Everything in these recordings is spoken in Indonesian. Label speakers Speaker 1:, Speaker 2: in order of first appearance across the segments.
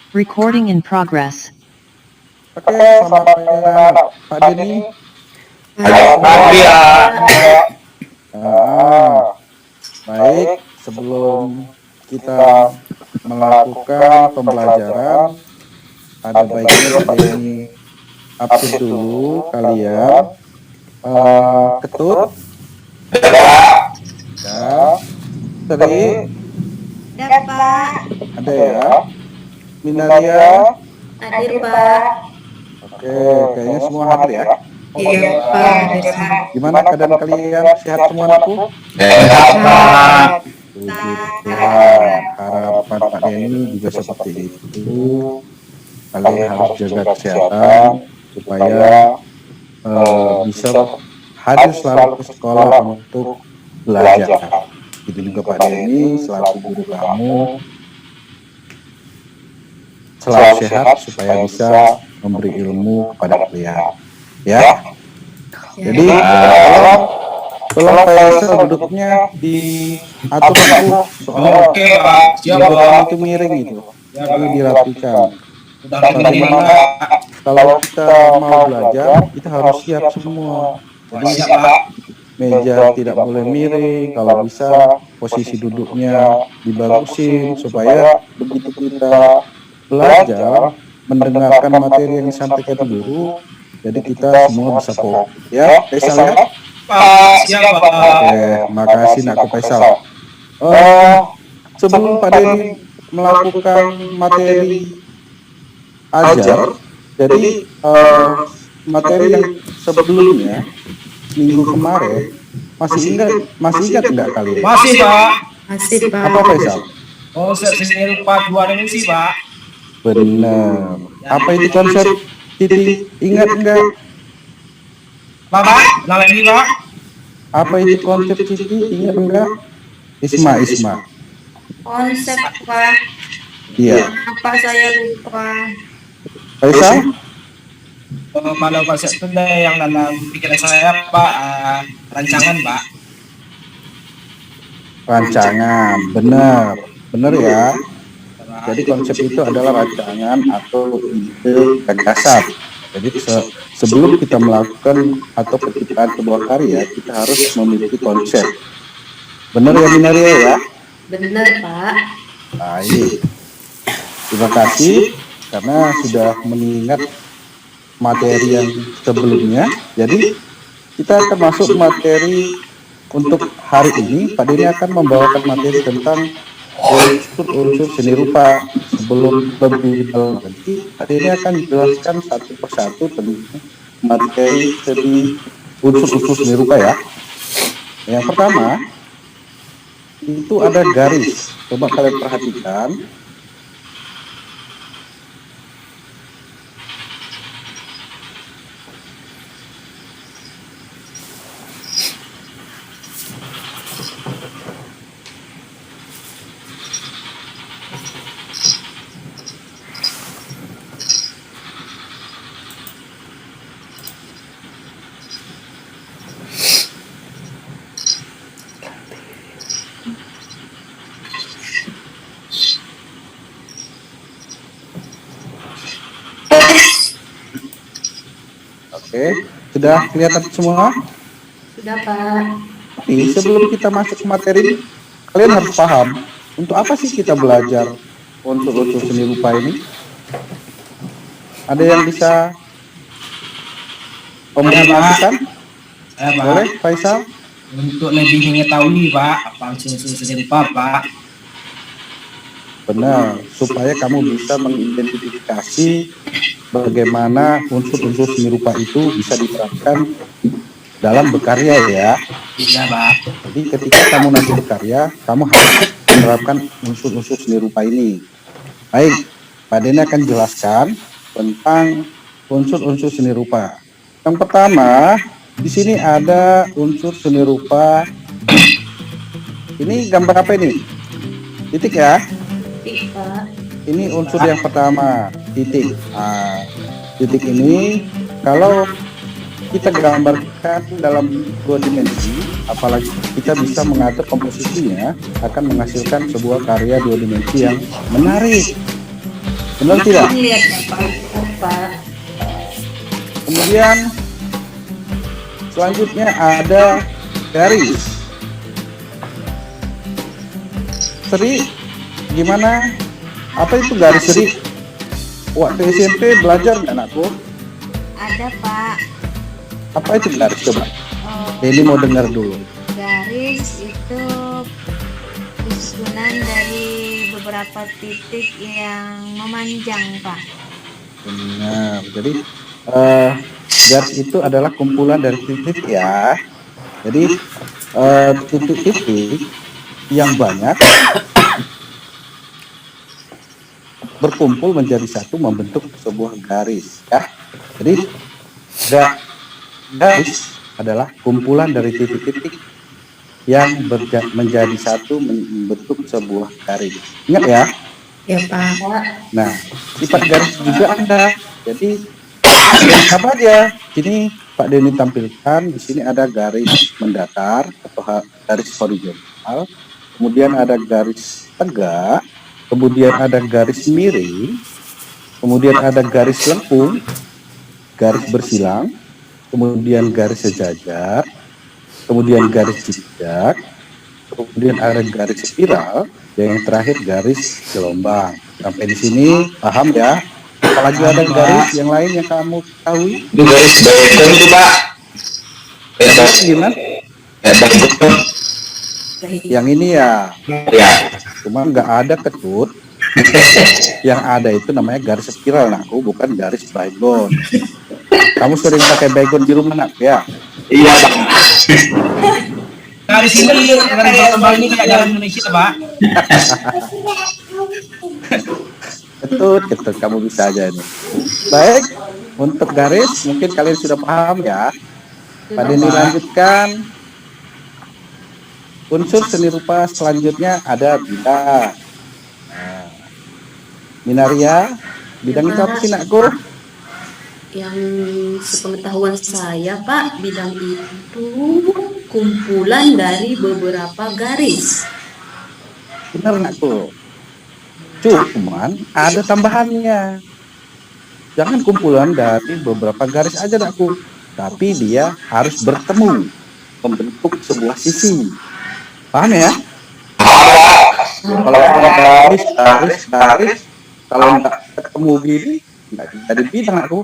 Speaker 1: Recording in progress.
Speaker 2: Oke, selamat pagi Pak Denny.
Speaker 3: Selamat pagi ya.
Speaker 2: Baik, sebelum kita melakukan pembelajaran, ada baiknya Pak Denny absen dulu kalian. Ketut, ya, Seri,
Speaker 4: Ya Pak,
Speaker 2: ada ya, Minaria.
Speaker 4: hadir Pak.
Speaker 2: Oke, kayaknya semua hadir ya.
Speaker 4: Iya Pak, hadir Pak.
Speaker 2: Gimana keadaan kalian? Sehat semua anakku?
Speaker 3: Sehat Pak.
Speaker 2: Puji Tuhan, harapan Pak Denny juga seperti itu. Kalian harus jaga kesehatan supaya bisa hadir selalu ke sekolah untuk belajar. Itu juga Pak Denny selaku guru kamu selalu sehat supaya bisa memberi ilmu kepada kalian. Ya. Jadi tolong Faisal duduknya diatur dulu soalnya
Speaker 3: Oke Pak, siap Pak.
Speaker 2: itu miring itu. Jadi dirapikan.
Speaker 3: Sudah begini Pak.
Speaker 2: Kalau kita mau belajar, kita harus siap semua. Jadi
Speaker 3: Siap Pak.
Speaker 2: meja tidak boleh miring, kalau bisa posisi duduknya dibagusin supaya begitu kita belajar mendengarkan materi yang disampaikan guru, jadi kita semua bisa fokus. Ya, Faisal ya?
Speaker 3: Pak, siap Pak.
Speaker 2: Oke, makasih Nak Faisal. Sebelum Pak Denny melakukan materi ajar, jadi materi yang sebelumnya minggu kemarin masih ingat nggak kalian?
Speaker 3: Masih Pak.
Speaker 4: Masih Pak.
Speaker 2: Apa Faisal?
Speaker 3: Konsep seni rupa 2 dimensi Pak.
Speaker 2: Benar. Apa itu konsep titik? Ingat nggak?
Speaker 3: Pak, lagi Pak.
Speaker 2: Apa itu konsep titik? Ingat nggak? Isma.
Speaker 4: Konsep Pak.
Speaker 2: Iya.
Speaker 4: Apa saya lupa?
Speaker 2: Faisal?
Speaker 3: Kalau konsep itu yang dalam pikiran saya Pak, rancangan Pak.
Speaker 2: Rancangan. Benar ya. Jadi konsep itu adalah rancangan atau ide gagasan. Jadi sebelum kita melakukan atau penciptaan sebuah karya, kita harus memiliki konsep. Benar ya Minaria ya?
Speaker 4: Benar Pak.
Speaker 2: Baik. Terima kasih karena sudah mengingat materi yang sebelumnya. Jadi kita akan masuk materi untuk hari ini. Pak Denny akan membawakan materi tentang unsur seni rupa. Sebelum lebih dalam lagi, Pak Denny akan jelaskan satu persatu tentang materi unsur seni rupa ya. Yang pertama itu ada garis. Coba kalian perhatikan. Oke, sudah kelihatan semua?
Speaker 4: Sudah Pak.
Speaker 2: Tapi sebelum kita masuk ke materi, kalian harus paham untuk apa sih kita belajar unsur-unsur seni rupa ini? Ada yang bisa mengartikan? Boleh, Faisal?
Speaker 3: Untuk lebih mengetahui Pak, apa unsur seni rupa Pak.
Speaker 2: Benar, supaya kamu bisa mengidentifikasi bagaimana unsur-unsur seni rupa itu bisa diterapkan dalam berkarya ya.
Speaker 3: Iya Pak.
Speaker 2: Jadi ketika kamu nanti berkarya, kamu harus menerapkan unsur-unsur seni rupa ini. Baik, Pak Denny akan jelaskan tentang unsur-unsur seni rupa. Yang pertama, di sini ada unsur seni rupa. Ini gambar apa ini? Titik ya.
Speaker 4: Titik Pak.
Speaker 2: Ini unsur yang pertama, titik. Titik ini kalau kita gambarkan dalam 2 dimensi, apalagi kita bisa mengatur komposisinya, akan menghasilkan sebuah karya 2 dimensi yang menarik. Benar tidak?
Speaker 4: Lihat ya Pak. Pak.
Speaker 2: Kemudian selanjutnya ada garis. Seri, gimana? Apa itu garis seri? Waktu SMP belajar nggak anakku?
Speaker 5: Ada Pak.
Speaker 2: Apa itu garis coba?
Speaker 5: Oh,
Speaker 2: Ini mau dengar dulu.
Speaker 5: garis itu susunan dari beberapa titik yang memanjang Pak.
Speaker 2: Benar. Jadi garis itu adalah kumpulan dari titik ya. Jadi titik-titik yang banyak berkumpul menjadi satu membentuk sebuah garis ya. Jadi garis adalah kumpulan dari titik-titik yang menjadi satu membentuk sebuah garis. Ingat ya.
Speaker 4: Ya Pak.
Speaker 2: Nah, sifat garis juga ada. Jadi apa aja? Sini Pak Denny tampilkan. Di sini ada garis mendatar atau garis horizontal. Kemudian ada garis tegak. Kemudian ada garis miring. Kemudian ada garis lengkung, garis bersilang. Kemudian garis sejajar. Kemudian garis zigzag. Kemudian ada garis spiral. Yang terakhir garis gelombang. Sampai di sini paham ya? Apalagi ada garis yang lain yang kamu ketahui?
Speaker 6: Itu garis baygon itu Pak.
Speaker 2: Gimana?
Speaker 6: Baygon.
Speaker 2: Yang ini ya,
Speaker 6: Ya.
Speaker 2: cuma nggak ada ketut. Yang ada itu namanya garis spiral, nakku, bukan garis baygon. Kamu sering pakai baygon di rumah, nak ya?
Speaker 6: Iya Pak.
Speaker 3: Garis ini garis berkembang ini kayak dalam Indonesia Pak.
Speaker 2: Ketut, kamu bisa aja ini. Baik, untuk garis mungkin kalian sudah paham ya. Pak Denny lanjutkan. Unsur seni rupa selanjutnya ada bidang. Nah, Minaria, bidang itu apa sih nakku?
Speaker 4: Yang sepengetahuan saya Pak, bidang itu kumpulan dari beberapa garis.
Speaker 2: Benar nakku. Cuman ada tambahannya. Jangan kumpulan dari beberapa garis aja nakku, tapi dia harus bertemu membentuk sebuah sisi. Paham ya? Kalau garis, kalau nggak ketemu gini, nggak jadi bidang aku.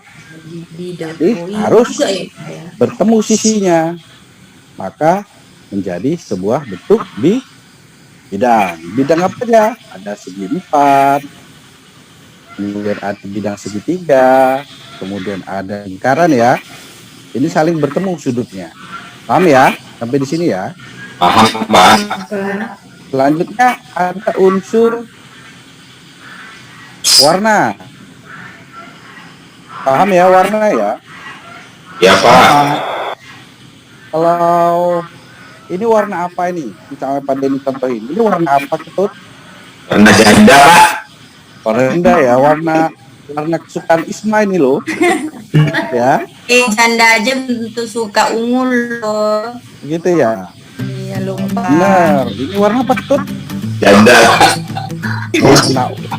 Speaker 4: Bidang.
Speaker 2: Jadi
Speaker 4: Oh, iya
Speaker 2: harus
Speaker 4: juga ya Pak ya.
Speaker 2: bertemu sisinya, maka menjadi sebuah bentuk di bidang. Bidang apa aja? Ada segi 4, kemudian ada bidang segitiga, kemudian ada lingkaran ya. Ini saling bertemu sudutnya. Paham ya? Sampai di sini ya.
Speaker 6: Paham Pak.
Speaker 2: Selanjutnya ada unsur warna. Paham ya warna ya?
Speaker 6: Ya Pak.
Speaker 2: Kalau ini warna apa ini? Misalnya Pak Denny contohin. Ini warna apa ketut?
Speaker 6: Warna janda Pak.
Speaker 2: Warna ya, warna kesukaan Isma ini loh. Ya,
Speaker 5: Janda aja tentu suka ungu loh.
Speaker 2: gitu ya.
Speaker 5: Iya lupa.
Speaker 2: Benar. Ini warna apa ketut?
Speaker 6: Janda.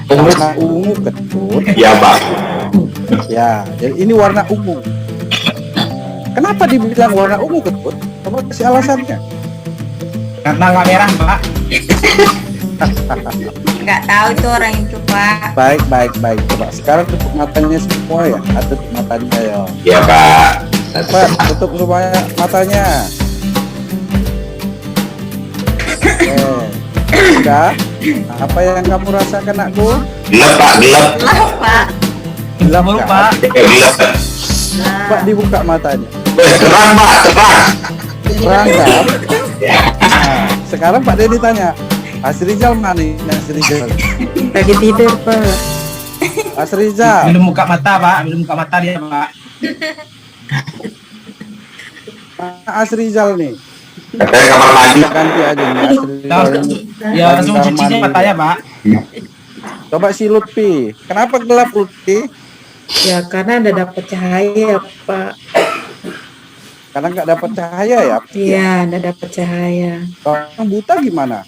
Speaker 2: Warna ungu ketut.
Speaker 6: Ya Pak.
Speaker 2: Ya, jadi ini warna ungu. Kenapa dibilang warna ungu ketut? Apa sih alasannya?
Speaker 3: Karena nggak merah Pak.
Speaker 5: Nggak tahu tuh orang itu Pak.
Speaker 2: Baik. Coba sekarang tutup matanya semua ya. Tutup matanya ya.
Speaker 6: Ya Pak.
Speaker 2: Cepat, tutup semuanya matanya. Sudah? Apa yang kamu rasakan, nakku?
Speaker 6: Gelap Pak, gelap.
Speaker 5: Lah Pak.
Speaker 2: Gelap
Speaker 3: Mulu
Speaker 2: nggak?
Speaker 3: Pak.
Speaker 6: Gelap.
Speaker 2: Coba dibuka matanya.
Speaker 6: Terang Pak, terang.
Speaker 2: Terang kan? Nah, sekarang Pak Denny tanya, Asrizal mana nih? Asrizal.
Speaker 4: Lagi tidur Pak.
Speaker 2: Asrizal.
Speaker 3: Belum buka mata Pak. Belum buka mata dia Pak.
Speaker 2: Mana Asrizal nih?
Speaker 6: Katanya kamar mandi.
Speaker 2: Ganti aja nih Asrizal.
Speaker 3: Ya langsung cuci matanya Pak.
Speaker 2: Coba si Lutfi. Kenapa gelap Lutfi?
Speaker 4: Ya karena ada dapat cahaya Pak.
Speaker 2: Karena nggak dapat cahaya ya.
Speaker 4: Iya, ada dapat cahaya.
Speaker 2: Kalau orang buta gimana?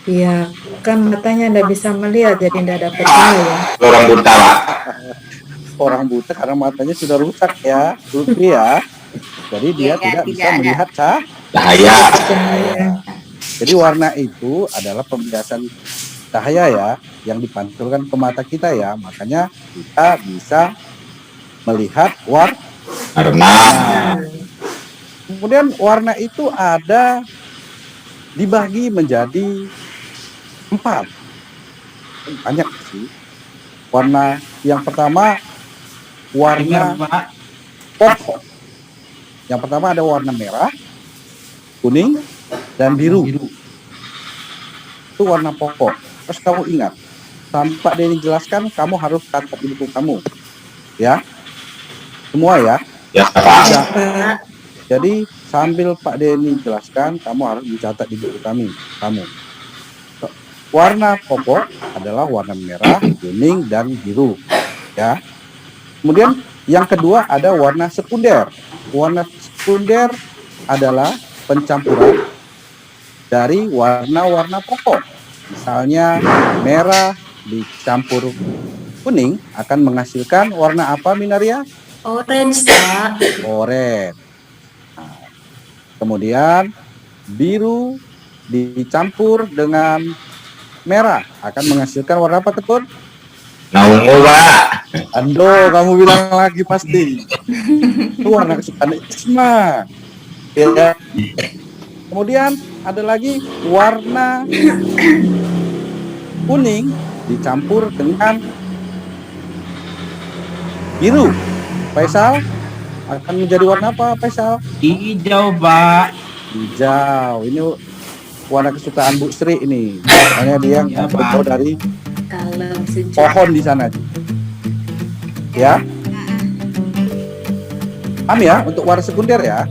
Speaker 4: Iya, kan matanya ndak bisa melihat, jadi ndak dapat cahaya.
Speaker 6: Orang buta, Pak.
Speaker 2: Orang buta karena matanya sudah rusak ya, Lutfi ya. Jadi dia tidak bisa melihat
Speaker 6: Cahaya.
Speaker 4: Cahaya.
Speaker 2: Jadi warna itu adalah pembiasan cahaya ya, yang dipantulkan ke mata kita ya. Makanya kita bisa melihat
Speaker 6: Karena
Speaker 2: Kemudian warna itu ada dibagi menjadi 4. Banyak sih. Warna yang pertama warna
Speaker 3: Dengar, Pak.
Speaker 2: pokok. Yang pertama ada warna merah, kuning, dan biru. Itu warna pokok. Terus kamu ingat, sampai Pak Denny jelaskan, kamu harus catat di buku kamu. Ya. Semua ya.
Speaker 6: ya Pak.
Speaker 4: Pak,
Speaker 2: Jadi sambil Pak Denny jelaskan, kamu harus mencatat di buku kamu. Warna pokok adalah warna merah, kuning, dan biru. Ya. Kemudian yang kedua ada warna sekunder. Warna sekunder adalah pencampuran dari warna-warna pokok. Misalnya merah dicampur kuning akan menghasilkan warna apa, Minaria?
Speaker 5: Orange, Pak.
Speaker 2: Oranye. Nah, kemudian biru dicampur dengan merah akan menghasilkan warna apa, Ketut?
Speaker 6: Ungu, Pak.
Speaker 2: Ando, kamu bilang lagi pasti. Itu warna kesukaan Isma. Ya. Kemudian ada lagi warna kuning dicampur dengan biru. Faisal akan menjadi warna apa, Faisal?
Speaker 3: Hijau, Pak.
Speaker 2: Hijau. Ini warna kesukaan Bu Sri ini. Makanya dia
Speaker 3: Iya, Pak.
Speaker 2: berasal dari
Speaker 5: Kalem sejuk.
Speaker 2: pohon di sana. Ya. Paham ya untuk warna sekunder ya.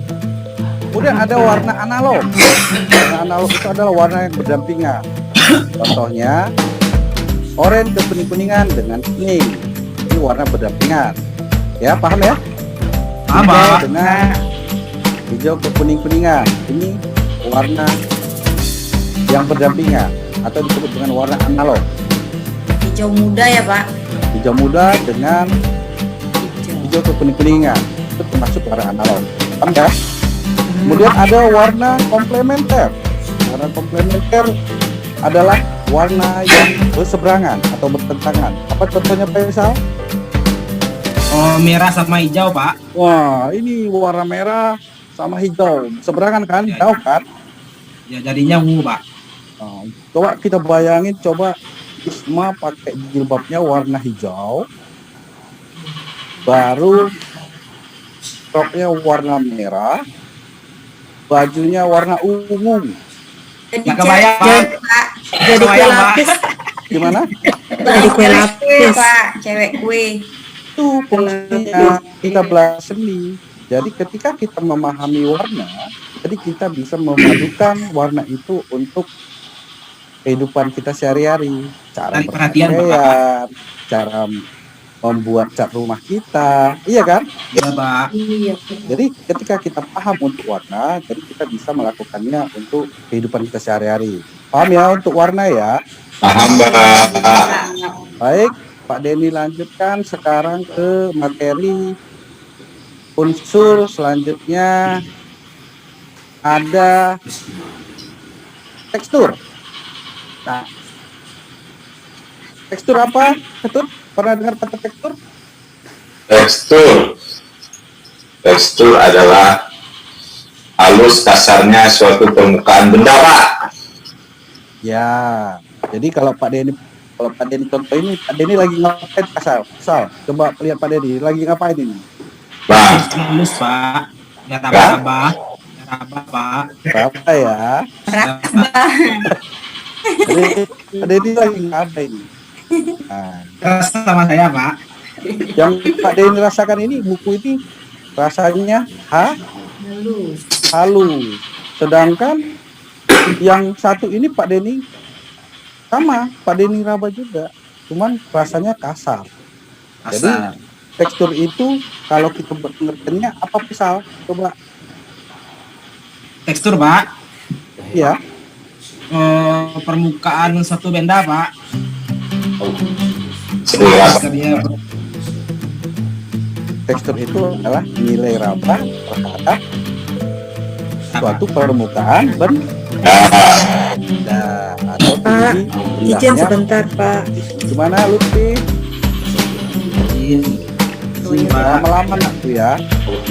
Speaker 2: Kemudian ada warna analog. Warna analog itu adalah warna yang berdampingan. Contohnya oranye ke kuning-kuningan dengan kuning. Ini warna berdampingan. Ya, paham ya?
Speaker 3: Paham,
Speaker 2: Hijau
Speaker 3: Pak.
Speaker 2: dengan hijau ke kuning-kuningan. Ini warna yang berdampingan atau disebut dengan warna analog.
Speaker 5: Hijau muda ya, Pak.
Speaker 2: Hijau muda dengan hijau ke kuning-kuningan. Itu termasuk warna analog. Paham ya? Kemudian ada warna komplementer. Warna komplementer adalah warna yang berseberangan atau bertentangan. Apa contohnya, Faisal?
Speaker 3: Oh, merah sama hijau, Pak.
Speaker 2: Wah, ini warna merah sama hijau. Seberangan kan?
Speaker 3: Ya,
Speaker 2: Jauh kan?
Speaker 3: Ya, jadinya ungu, Pak.
Speaker 2: Nah, coba kita bayangin, coba Isma pakai jilbabnya warna hijau. Baru roknya warna merah. Bajunya warna ungu.
Speaker 5: Jadi
Speaker 3: Nggak kebayang,
Speaker 5: cewek,
Speaker 3: Pak.
Speaker 5: Pak.
Speaker 4: jadi kue
Speaker 3: Kebayang, Pak.
Speaker 4: lapis.
Speaker 2: Gimana?
Speaker 4: Jadi kue lapis.
Speaker 5: Pak. Cewek kue.
Speaker 2: Itu fungsinya kita belajar seni. Jadi ketika kita memahami warna, jadi kita bisa memadukan warna itu untuk kehidupan kita sehari-hari. Cara
Speaker 3: Tarik perhatian,
Speaker 2: berpakaian, cara membuat cat rumah kita, iya kan?
Speaker 3: Iya, Pak.
Speaker 4: Iya.
Speaker 2: Jadi ketika kita paham untuk warna, jadi kita bisa melakukannya untuk kehidupan kita sehari-hari. Paham ya untuk warna ya?
Speaker 6: Paham, Pak.
Speaker 2: Baik, Pak Denny lanjutkan sekarang ke materi unsur selanjutnya. Ada tekstur. Nah, tekstur apa? Ketut? Pernah dengar kata tekstur?
Speaker 6: Tekstur adalah halus kasarnya suatu permukaan benda, Pak.
Speaker 2: Ya. Jadi kalau Pak Denny contoh ini, Pak Denny lagi ngapain, Kasal? Coba lihat Pak Denny lagi ngapain ini?
Speaker 6: Bang,
Speaker 3: Halus, Pak. Ya, raba-raba. Ya, raba, Pak.
Speaker 2: Apa ya? Jadi Pak Denny lagi ngapain ini? Nah,
Speaker 3: Sama saya, Pak.
Speaker 2: yang Pak Denny rasakan ini, buku ini rasanya halus. Sedangkan yang satu ini Pak Denny sama, Pak Denny raba juga, cuman rasanya kasar. Jadi
Speaker 3: Kasar.
Speaker 2: tekstur itu kalau kita pengertiannya apa, Pisal? Coba
Speaker 3: Tekstur, Pak.
Speaker 2: ya.
Speaker 3: permukaan suatu benda, Pak.
Speaker 6: Seperti apa?
Speaker 3: Teksturnya
Speaker 2: Tekstur itu adalah nilai raba terhadap suatu permukaan benda atau
Speaker 4: Pak,
Speaker 2: tinggi
Speaker 4: izin
Speaker 2: rendahnya.
Speaker 4: sebentar, Pak.
Speaker 2: Gimana Lutfi? Lama-lama aku ya,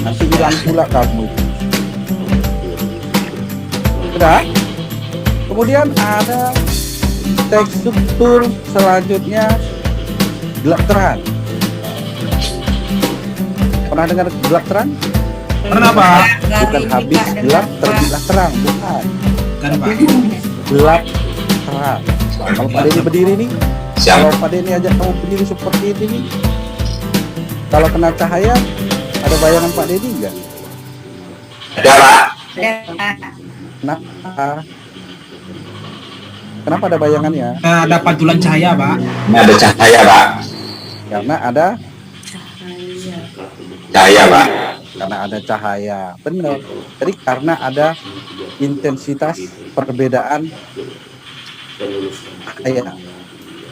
Speaker 2: nanti hilang pula kamu. Sudah. Kemudian ada tekstur selanjutnya gelap terang. Pernah dengar gelap terang?
Speaker 3: pernah, Pak?
Speaker 2: Bukan habis gelap terbitlah terang, bukan.
Speaker 3: Kan, Pak.
Speaker 2: Gelap terang. Kalau Pak Denny berdiri nih, kalau
Speaker 6: Siap.
Speaker 2: Pak Denny ajak kamu berdiri seperti ini nih, kalau kena cahaya, ada bayangan Pak Denny enggak?
Speaker 6: Ada, Pak.
Speaker 5: Ada, Pak.
Speaker 2: Kenapa? Kenapa ada bayangannya?
Speaker 3: Ada pantulan cahaya, Pak.
Speaker 6: Ini ada cahaya, Pak.
Speaker 2: Karena ada
Speaker 6: Cahaya, Pak.
Speaker 2: karena ada cahaya. Benar. Jadi karena ada intensitas perbedaan cahaya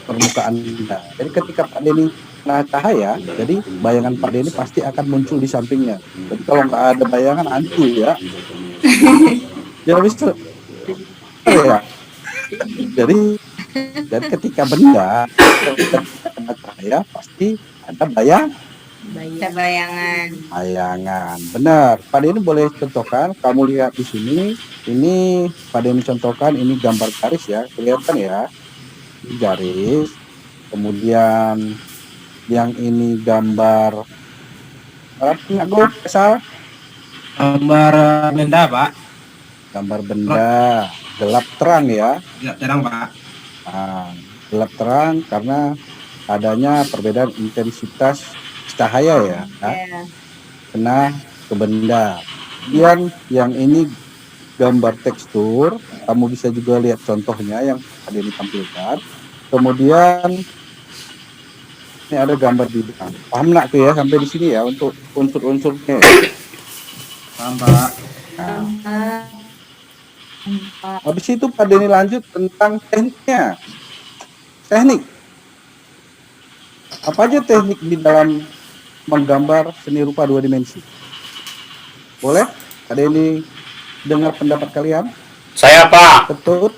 Speaker 2: permukaan benda. Jadi ketika Pak Denny kena cahaya, jadi bayangan Pak Denny pasti akan muncul di sampingnya. Jadi kalau nggak ada bayangan hancur ya. Ya bisa. Ya. Jadi ketika benda kena cahaya pasti ada
Speaker 5: Ada bayangan.
Speaker 2: bayangan. Benar. Pak Denny boleh contohkan. Kamu lihat di sini. Ini Pak Denny contohkan. Ini gambar garis ya. Kelihatan ya. Ini garis. Kemudian yang ini gambar apa nggak gue kesal?
Speaker 3: Gambar benda, Pak.
Speaker 2: Gambar benda gelap terang ya.
Speaker 3: Gelap terang, Pak.
Speaker 2: Nah, gelap terang karena adanya perbedaan intensitas cahaya ya,
Speaker 5: Ya.
Speaker 2: kena ke benda. Kemudian yang ini gambar tekstur, kamu bisa juga lihat contohnya yang ada ditampilkan. Kemudian ini ada gambar bidang. Paham nak tuh ya sampai di sini ya untuk unsur-unsurnya.
Speaker 3: Paham, Pak.
Speaker 2: Nah, habis itu Pak Denny lanjut tentang tekniknya. Teknik. Apa aja teknik di dalam menggambar seni rupa dua dimensi? Boleh? Pak Denny dengar pendapat kalian?
Speaker 7: Saya Pak,
Speaker 2: Ketut?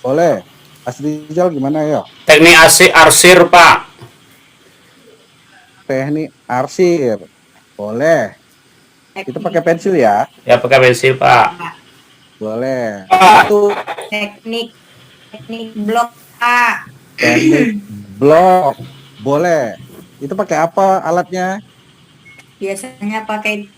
Speaker 2: Boleh. Asri Rizal gimana ya?
Speaker 7: teknik arsir Pak.
Speaker 2: Teknik arsir. Boleh. Itu pakai pensil ya?
Speaker 7: Ya pakai pensil Pak.
Speaker 2: Boleh.
Speaker 6: Pak.
Speaker 2: Itu
Speaker 5: Teknik blok, Pak.
Speaker 2: teknik blok. Boleh. Itu pakai apa alatnya?
Speaker 5: Biasanya pakai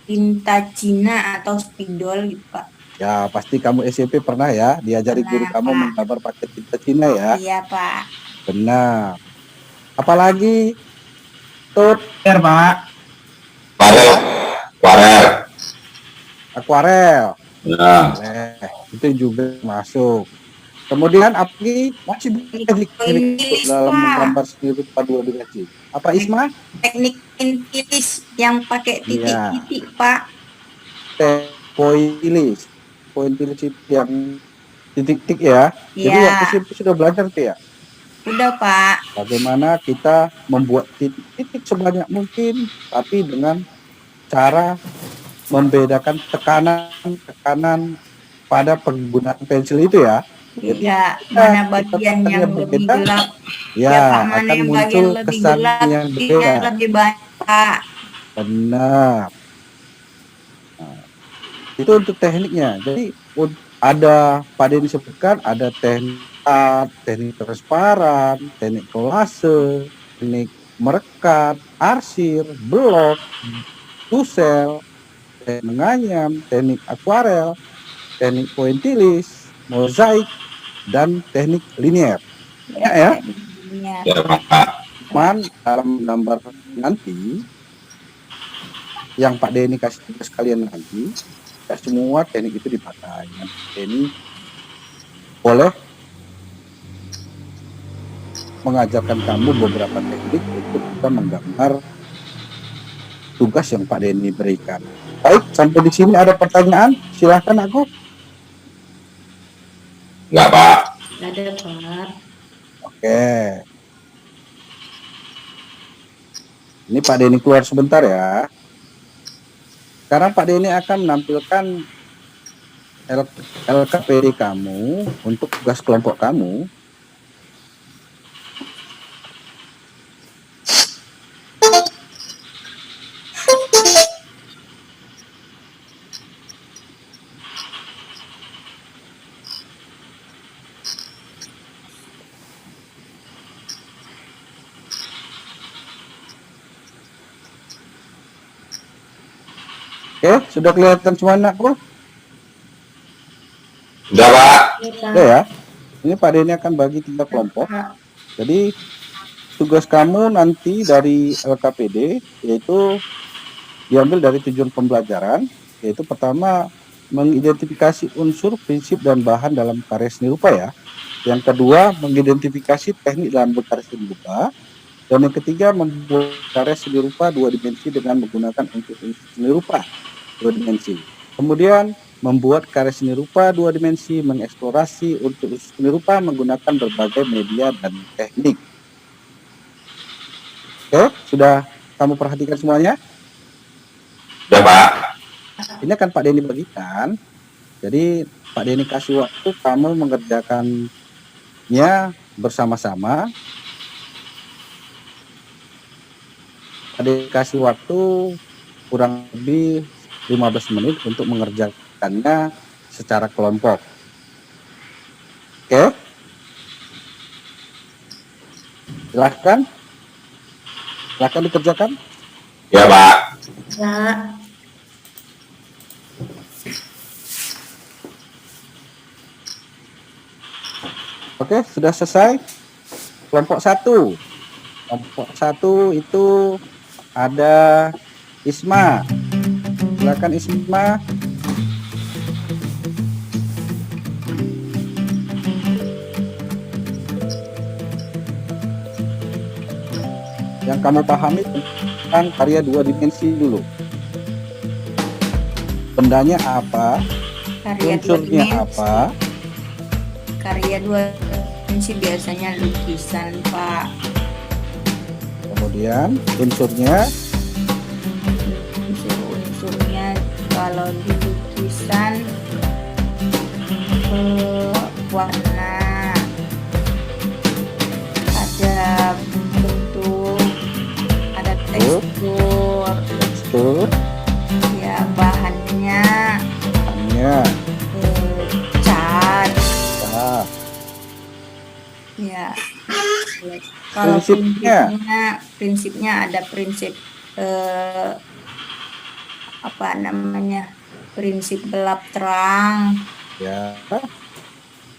Speaker 5: tinta Cina atau spidol gitu, Pak.
Speaker 2: Ya, pasti kamu SMP pernah ya diajari guru
Speaker 5: Pernah,
Speaker 2: kamu
Speaker 5: Pak.
Speaker 2: menggambar pakai tinta Cina ya.
Speaker 5: Iya, Pak.
Speaker 2: Benar. Apalagi tut
Speaker 3: Air, Pak.
Speaker 6: Aquarel.
Speaker 2: akuarel.
Speaker 6: Nah,
Speaker 2: Itu juga masuk. Kemudian apalagi masih teknik dalam menggambar seni rupa dua dimensi. Apa Isma?
Speaker 5: Teknik intilis yang pakai titik-titik, Pak.
Speaker 2: Pointilis. Pointilis itu yang titik-titik ya. Jadi
Speaker 5: Iya.
Speaker 2: waktu SMP sudah belajar tuh ya.
Speaker 5: Udah, Pak.
Speaker 2: Bagaimana kita membuat titik-titik sebanyak mungkin, tapi dengan cara membedakan tekanan pada penggunaan pensil itu ya. Jadi,
Speaker 5: Ya, mana bagian yang lebih
Speaker 2: berbeda,
Speaker 5: gelap,
Speaker 2: ya
Speaker 5: Pak, mana
Speaker 2: akan
Speaker 5: yang
Speaker 2: muncul
Speaker 5: bagian lebih
Speaker 2: kesan
Speaker 5: gelap,
Speaker 2: yang
Speaker 5: yang
Speaker 2: berbeda.
Speaker 5: lebih banyak, Pak.
Speaker 2: Benar. Nah, itu untuk tekniknya. Jadi ada pada yang disebutkan ada teknik transparan, teknik kolase, teknik merekat, arsir, blok, tusel, teknik menganyam, teknik akuarel, teknik pointilis, mozaik, dan teknik linier. Ya.
Speaker 5: Iya.
Speaker 6: ya Pak.
Speaker 2: Cuman dalam gambar nanti yang Pak Denny kasih tugas kalian nanti, ya semua teknik itu dipakai. Nanti Denny boleh mengajarkan kamu beberapa teknik untuk kita menggambar tugas yang Pak Denny berikan. Baik, sampai di sini ada pertanyaan? Silahkan aku.
Speaker 6: Enggak, Pak.
Speaker 4: Nggak ada, Pak.
Speaker 2: Oke. Ini Pak Denny keluar sebentar ya. Sekarang Pak Denny akan menampilkan LKPD kamu untuk tugas kelompok kamu. Oke, sudah kelihatan semua anakku?
Speaker 6: Udah, Pak.
Speaker 4: Iya, Pak.
Speaker 2: Oke ya. Ini Pak Denny akan bagi 3 kelompok. Jadi tugas kamu nanti dari LKPD yaitu diambil dari tujuan pembelajaran, yaitu pertama mengidentifikasi unsur, prinsip, dan bahan dalam karya seni rupa ya. Yang kedua mengidentifikasi teknik dalam berkarya seni rupa. Dan yang ketiga membuat karya seni rupa 2 dimensi dengan menggunakan unsur seni rupa 2 dimensi. Kemudian membuat karya seni rupa 2 dimensi, mengeksplorasi unsur seni rupa menggunakan berbagai media dan teknik. Oke, sudah kamu perhatikan semuanya?
Speaker 6: Udah, Pak.
Speaker 2: Ini akan Pak Denny bagikan. Jadi Pak Denny kasih waktu kamu mengerjakannya bersama-sama. Pak Denny kasih waktu kurang lebih 15 menit untuk mengerjakannya secara kelompok. Oke? Silahkan dikerjakan.
Speaker 6: Ya, Pak.
Speaker 4: Ya.
Speaker 2: Oke, sudah selesai. Kelompok 1. Kelompok 1 itu ada Isma. Silakan Isma. Yang kamu pahami tentang karya 2 dimensi dulu. Bendanya apa?
Speaker 5: Karya 2
Speaker 2: Unsurnya
Speaker 5: dimensi.
Speaker 2: apa?
Speaker 5: Karya 2 dimensi biasanya lukisan, Pak.
Speaker 2: Kemudian unsurnya
Speaker 5: Unsur-unsurnya kalau di lukisan warna, ada bentuk, ada tekstur,
Speaker 2: tekstur,
Speaker 5: ya bahannya
Speaker 2: bahannya,
Speaker 5: cat,
Speaker 2: nah,
Speaker 5: ya. Kalau
Speaker 2: Prinsipnya?
Speaker 5: prinsipnya ada prinsip apa namanya, prinsip gelap terang,
Speaker 2: ya,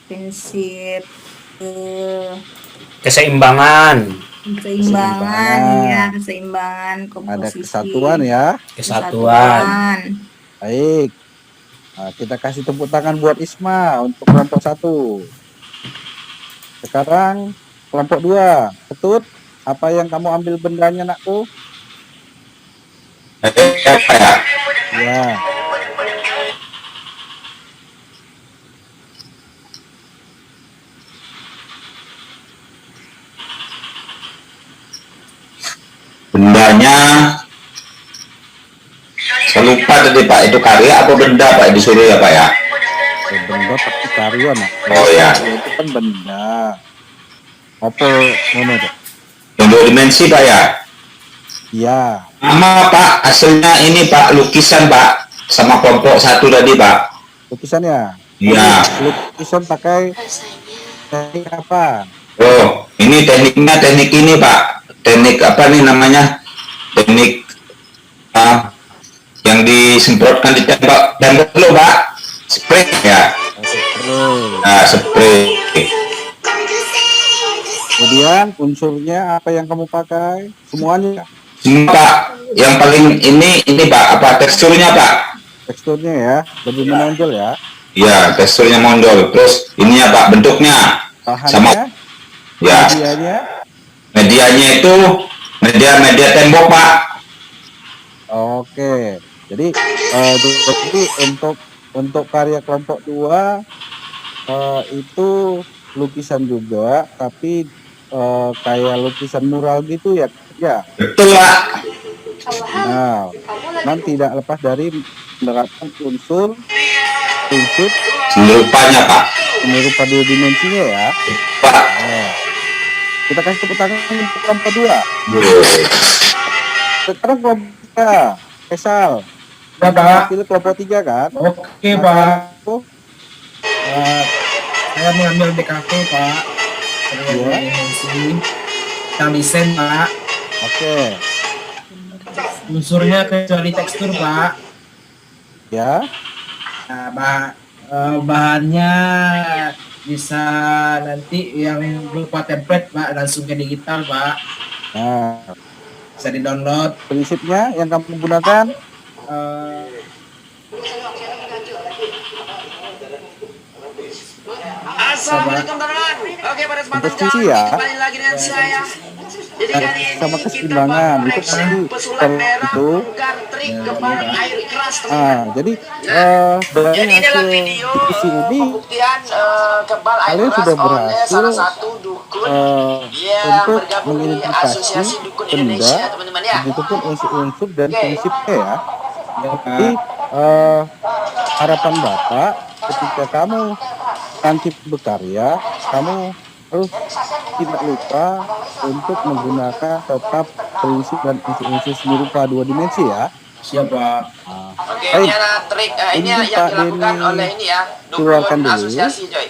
Speaker 5: prinsip
Speaker 7: Keseimbangan.
Speaker 5: keseimbangan, ya keseimbangan
Speaker 2: ada
Speaker 5: komposisi,
Speaker 2: kesatuan ya.
Speaker 7: Kesatuan.
Speaker 2: Baik. Nah, kita kasih tepuk tangan buat Isma untuk kelompok 1. Sekarang kelompok 2. Ketut, apa yang kamu ambil bendanya, nakku?
Speaker 6: Ya, Pak, ya.
Speaker 2: Ya.
Speaker 6: Bendanya saya lupa tadi, Pak. Itu karya apa benda, Pak, disuruh ya, Pak, ya?
Speaker 2: Benda pasti karya, nak.
Speaker 6: Oh, ya.
Speaker 2: Itu kan benda. Apa ngono tuh?
Speaker 6: Yang 2 dimensi, Pak, ya?
Speaker 2: Iya.
Speaker 6: Sama, Pak. Hasilnya ini, Pak, lukisan, Pak. Sama kelompok 1 tadi, Pak.
Speaker 2: Lukisannya.
Speaker 6: Iya.
Speaker 2: Lukisan pakai teknik apa?
Speaker 6: Oh, ini tekniknya teknik ini, Pak. Teknik apa nih namanya? Teknik yang disemprotkan di tembok dulu, Pak. Spray ya.
Speaker 2: Terus.
Speaker 6: Nah, spray.
Speaker 2: Kemudian unsurnya apa yang kamu pakai? Semuanya.
Speaker 6: Semua, Pak. Yang paling ini, Pak, apa teksturnya, Pak?
Speaker 2: Teksturnya ya, lebih menonjol ya.
Speaker 6: Iya, teksturnya menonjol. Terus ininya, Pak, bentuknya.
Speaker 2: Bahannya,
Speaker 6: Sama. Ya.
Speaker 2: medianya.
Speaker 6: Medianya itu media tembok, Pak.
Speaker 2: Oke. Jadi untuk karya kelompok 2 Itu lukisan juga, tapi kayak lukisan mural gitu ya. Ya.
Speaker 6: Betul Pak.
Speaker 2: Nah, nanti tidak lepas dari menerapkan unsur prinsip
Speaker 6: Rupanya Pak.
Speaker 2: seni rupa dua dimensinya ya.
Speaker 6: Pak.
Speaker 2: Nah, kita kasih tepuk tangan untuk kelompok 2. Sekarang kelompok 3, Faisal.
Speaker 3: Ya, Pak.
Speaker 2: Pilih kelompok 3 kan?
Speaker 3: Oke, Pak. Saya mengambil DKV, Pak.
Speaker 2: Iya.
Speaker 3: Dimensi. Yang desain, Pak.
Speaker 2: Oke.
Speaker 3: Unsurnya kecuali tekstur, Pak.
Speaker 2: Ya.
Speaker 3: Nah, bahannya bisa nanti yang berupa template, Pak, langsung ke digital, Pak.
Speaker 2: Nah,
Speaker 3: Bisa di-download.
Speaker 2: prinsipnya yang kamu gunakan
Speaker 3: Eh,
Speaker 8: Assalamualaikum teman-teman. Oke, pada kesempatan
Speaker 2: komposisi
Speaker 8: kali
Speaker 2: ya.
Speaker 8: kembali lagi dengan saya. Jadi kali ini
Speaker 2: sama
Speaker 8: kita
Speaker 2: keseimbangan
Speaker 8: bakal
Speaker 2: itu
Speaker 8: action
Speaker 2: pasti
Speaker 8: pesulap merah
Speaker 2: itu.
Speaker 8: bukan trik kebal air keras teman-teman.
Speaker 2: Jadi dari
Speaker 8: Jadi dalam
Speaker 2: hasil
Speaker 8: video
Speaker 2: diskusi ini
Speaker 8: pembuktian kebal air
Speaker 2: kalian
Speaker 8: keras
Speaker 2: sudah
Speaker 8: oleh
Speaker 2: berhasil
Speaker 8: salah satu dukun yang
Speaker 2: untuk
Speaker 8: bergabung di
Speaker 2: mengidentifikasi
Speaker 8: Asosiasi Dukun
Speaker 2: benda,
Speaker 8: Indonesia, teman-teman ya.
Speaker 2: begitupun unsur-unsur dan
Speaker 8: Oke.
Speaker 2: prinsipnya ya.
Speaker 3: ya,
Speaker 2: Jadi
Speaker 3: Pak.
Speaker 2: harapan Bapak ketika kamu nanti berkarya, kamu harus tidak lupa untuk menggunakan tetap prinsip dan unsur-unsur seni rupa dua dimensi ya.
Speaker 3: Siap, Pak.
Speaker 8: Oke,
Speaker 2: Baik.
Speaker 8: ini adalah trik ini
Speaker 2: Ini
Speaker 8: yang
Speaker 2: Pak
Speaker 8: dilakukan
Speaker 2: Denny
Speaker 8: oleh ini ya,
Speaker 2: keluarkan
Speaker 8: dukun
Speaker 2: dulu.
Speaker 8: asosiasi, coy.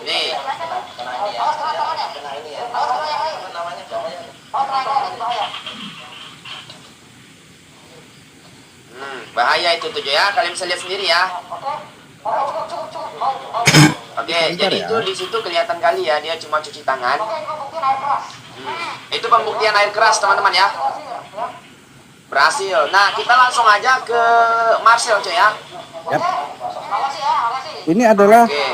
Speaker 8: Nih. Bahaya itu tuh, coy ya. Kalian bisa lihat sendiri ya. Oke,
Speaker 2: Bentar
Speaker 8: jadi
Speaker 2: ya.
Speaker 8: itu di situ kelihatan kali ya, dia cuma cuci tangan. Itu pembuktian air keras, teman-teman ya. Berhasil. Nah, kita langsung aja ke Marcel, coy ya.
Speaker 2: Yap. Ini adalah
Speaker 8: Oke.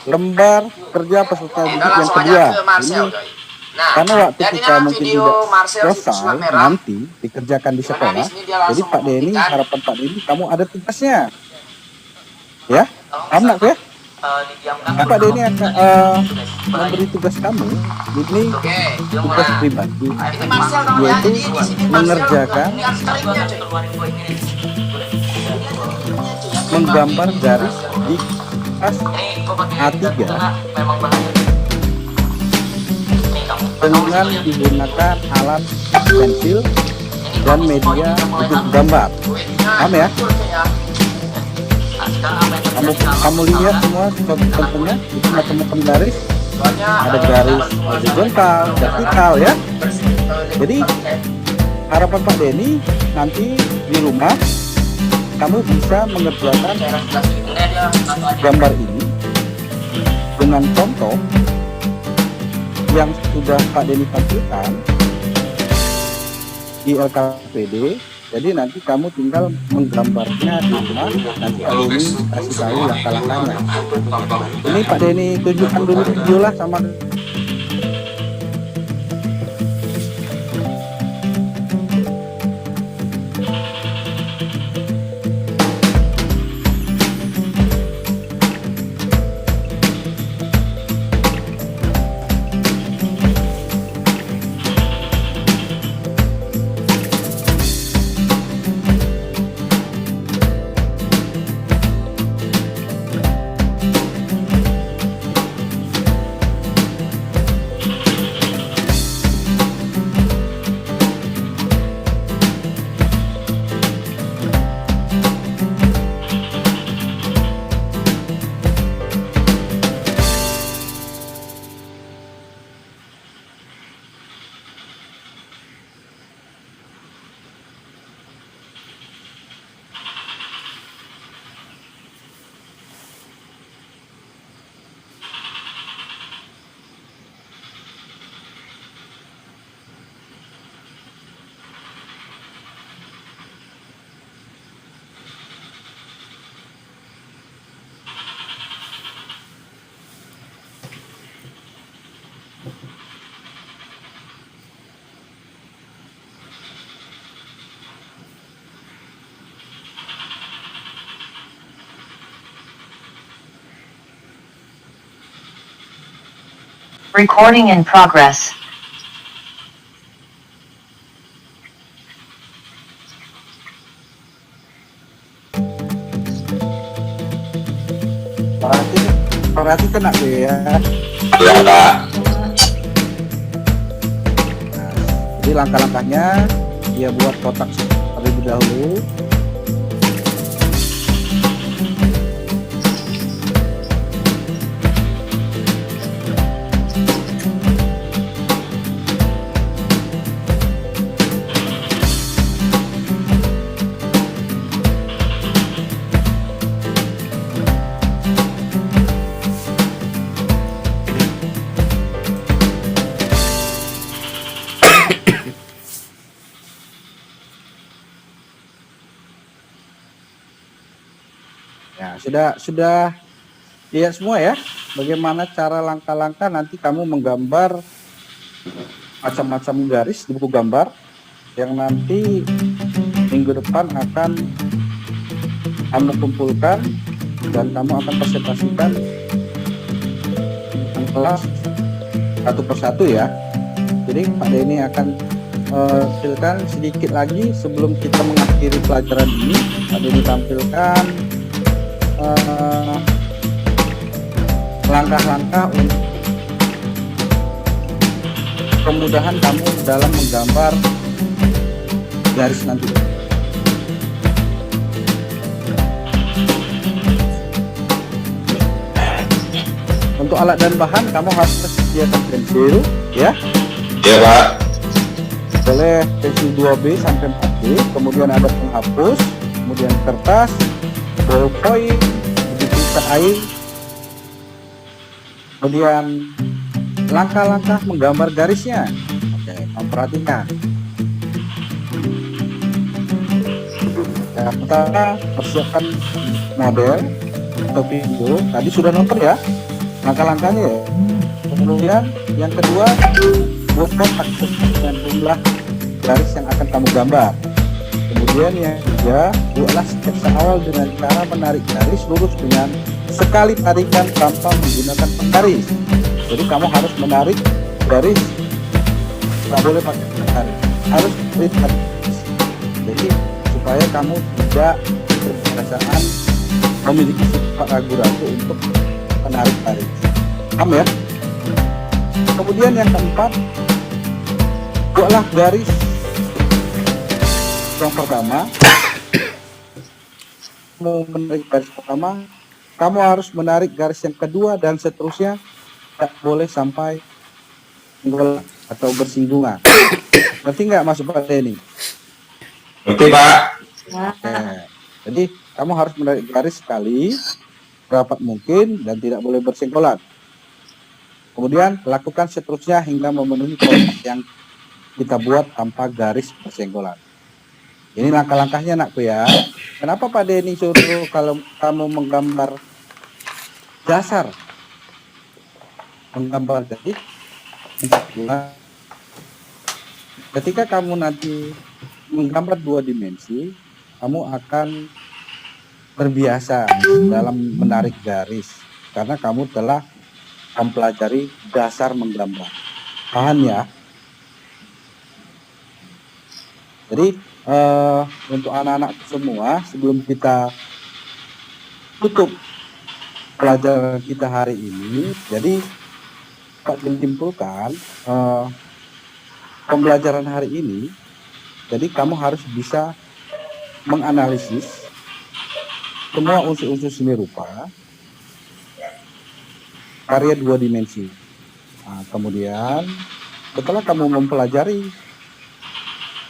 Speaker 2: lembar kerja peserta
Speaker 8: Kita
Speaker 2: didik yang
Speaker 8: langsung aja
Speaker 2: kedua.
Speaker 8: ke Marcel,
Speaker 2: Ini
Speaker 8: coy. Nah,
Speaker 2: karena waktu
Speaker 8: dan
Speaker 2: kita
Speaker 8: inilah
Speaker 2: mungkin
Speaker 8: video
Speaker 2: tidak
Speaker 8: Marcel si
Speaker 2: selesai
Speaker 8: pesulap merah.
Speaker 2: nanti dikerjakan di sekolah.
Speaker 8: Di sini dia langsung
Speaker 2: Jadi Pak Denny,
Speaker 8: membuktikan.
Speaker 2: harapan Pak Denny kamu ada tugasnya. Ya, paham nggak ya? Nah, Pak Denny akan memberi tugas kamu. Ini
Speaker 8: Oke,
Speaker 2: tugas pribadi,
Speaker 8: ini Marcel dong ya.
Speaker 2: yaitu
Speaker 8: Jadi di sini Marcel
Speaker 2: mengerjakan,
Speaker 8: lihat triknya, coy.
Speaker 2: menggambar garis di kertas A3 dengan menggunakan alat pensil dan media untuk gambar. Paham ya? Kamu lihat semua contohnya itu macam-macam garis, ada garis horizontal, vertikal ya. Jadi harapan Pak Denny nanti di rumah kamu bisa mengerjakan gambar ini dengan contoh yang sudah Pak Denny tampilkan di LKPD. Jadi nanti kamu tinggal menggambarnya di rumah, nanti Pak Denny kasih tahu langkah-langkahnya. Ini Pak Denny tunjukkan dulu video lah sama
Speaker 1: Recording in progress.
Speaker 2: Perhatikan aku ya.
Speaker 6: Ya Pak.
Speaker 2: Jadi langkah-langkahnya dia buat kotak terlebih dahulu. Ya, sudah lihat semua ya, bagaimana cara langkah-langkah nanti kamu menggambar macam-macam garis di buku gambar yang nanti minggu depan akan kamu kumpulkan dan kamu akan presentasikan di kelas satu persatu ya. Jadi Pak Denny akan tampilkan sedikit lagi sebelum kita mengakhiri pelajaran ini. Pak Denny tampilkan langkah-langkah untuk kemudahan kamu dalam menggambar garis nanti. Untuk alat dan bahan kamu harus sediakan pensil ya.
Speaker 6: Ya Pak.
Speaker 2: Boleh pensil 2B sampai 4B, kemudian ada penghapus, kemudian kertas, ballpoint, pulsa air, kemudian langkah-langkah menggambar garisnya. Oke, perhatikan. Ya, pertama persiapkan model atau video. Tadi sudah nonton ya langkah-langkahnya ya. Kemudian yang kedua buat kotak dengan jumlah garis yang akan kamu gambar. Kemudian yang ketiga, buatlah sketsa awal dengan cara menarik garis lurus dengan sekali tarikan tanpa menggunakan penggaris. Jadi kamu harus menarik garis, nggak boleh pakai penggaris, harus tarik garis. Jadi supaya kamu tidak berkebiasaan memiliki sifat ragu-ragu untuk menarik garis. Paham ya? Kemudian yang keempat, buatlah garis yang pertama. Kamu menarik garis pertama, kamu harus menarik garis yang kedua dan seterusnya, tidak boleh sampai menggolak atau bersinggungan. Ngerti nggak maksud Pak Denny?
Speaker 6: Oke Pak.
Speaker 2: Oke. Jadi kamu harus menarik garis sekali, rapat mungkin dan tidak boleh bersenggolan. Kemudian lakukan seterusnya hingga memenuhi kotak yang kita buat tanpa garis bersenggolan. Ini langkah-langkahnya nakku ya. Kenapa Pak Denny suruh kalau kamu menggambar dasar, menggambar garis, ketika kamu nanti menggambar 2 dimensi, kamu akan terbiasa dalam menarik garis karena kamu telah mempelajari dasar menggambar. Paham ya? Jadi untuk anak-anak semua, sebelum kita tutup pelajaran kita hari ini, jadi Pak menyimpulkan pembelajaran hari ini, jadi kamu harus bisa menganalisis semua unsur-unsur seni rupa karya 2 dimensi. Nah, kemudian setelah kamu mempelajari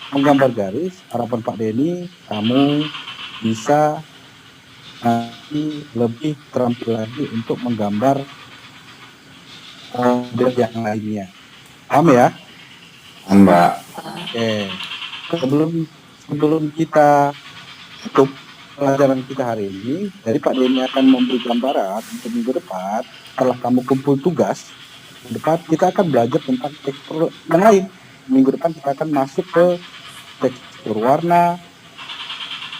Speaker 2: menggambar garis, harapan Pak Denny kamu bisa nanti lebih terampil lagi untuk menggambar model yang lainnya. Paham ya?
Speaker 6: Mbak.
Speaker 2: Oke. Sebelum kita tutup pelajaran kita hari ini, jadi Pak Denny akan memberi gambaran untuk minggu depan. Setelah kamu kumpul tugas, minggu depan kita akan belajar tentang tekstur yang lain. Minggu depan kita akan masuk ke tekstur warna,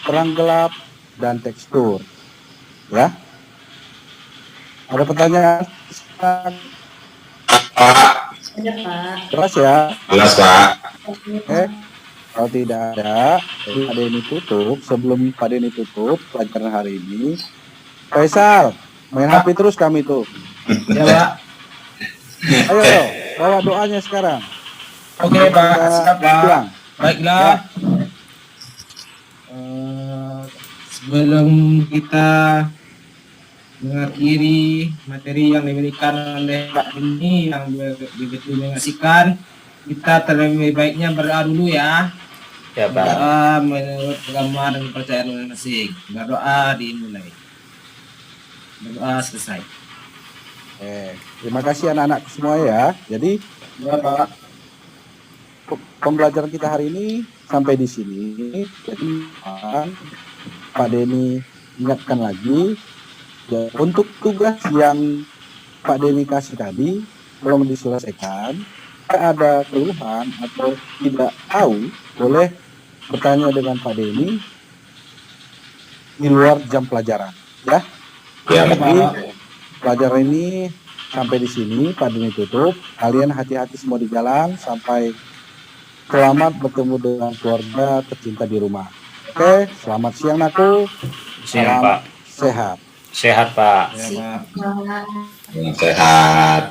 Speaker 2: terang gelap, dan tekstur. Ya. Ada pertanyaan?
Speaker 6: Pak.
Speaker 2: Jelas ya?
Speaker 6: Jelas, Pak.
Speaker 2: Oke. Kalau tidak ada, Pak Denny tutup. Sebelum Pak Denny tutup pelajaran hari ini, Faisal, main HP terus kami tuh.
Speaker 3: Ya Pak.
Speaker 2: Ayo, bawa doanya sekarang.
Speaker 3: Oke Pak, siap Pak.
Speaker 2: Bilang.
Speaker 3: Baiklah. Sebelum kita mengakhiri materi yang diberikan oleh Pak ini yang begitu mengasihkan, kita terlebih baiknya berdoa dulu ya.
Speaker 7: Ya, Pak.
Speaker 3: Berdoa menurut agama dan kepercayaan masing-masing. Berdoa dimulai. Berdoa selesai.
Speaker 2: Terima kasih anak-anak semua ya. Jadi
Speaker 3: Ya Pak.
Speaker 2: pembelajaran kita hari ini sampai di sini. Jadi Pak Denny ingatkan lagi ya, untuk tugas yang Pak Denny kasih tadi belum diselesaikan. Jika ada keluhan atau tidak tahu, boleh bertanya dengan Pak Denny di luar jam pelajaran. Ya.
Speaker 6: Ya,
Speaker 2: Jadi pelajaran ini sampai di sini Pak Denny tutup. Kalian hati-hati semua di jalan sampai selamat bertemu dengan keluarga tercinta di rumah. Oke, selamat siang aku.
Speaker 7: Siang,
Speaker 2: Salam
Speaker 7: Pak.
Speaker 2: sehat.
Speaker 7: Sehat, Pak.
Speaker 3: Ya Pak.
Speaker 6: Sehat.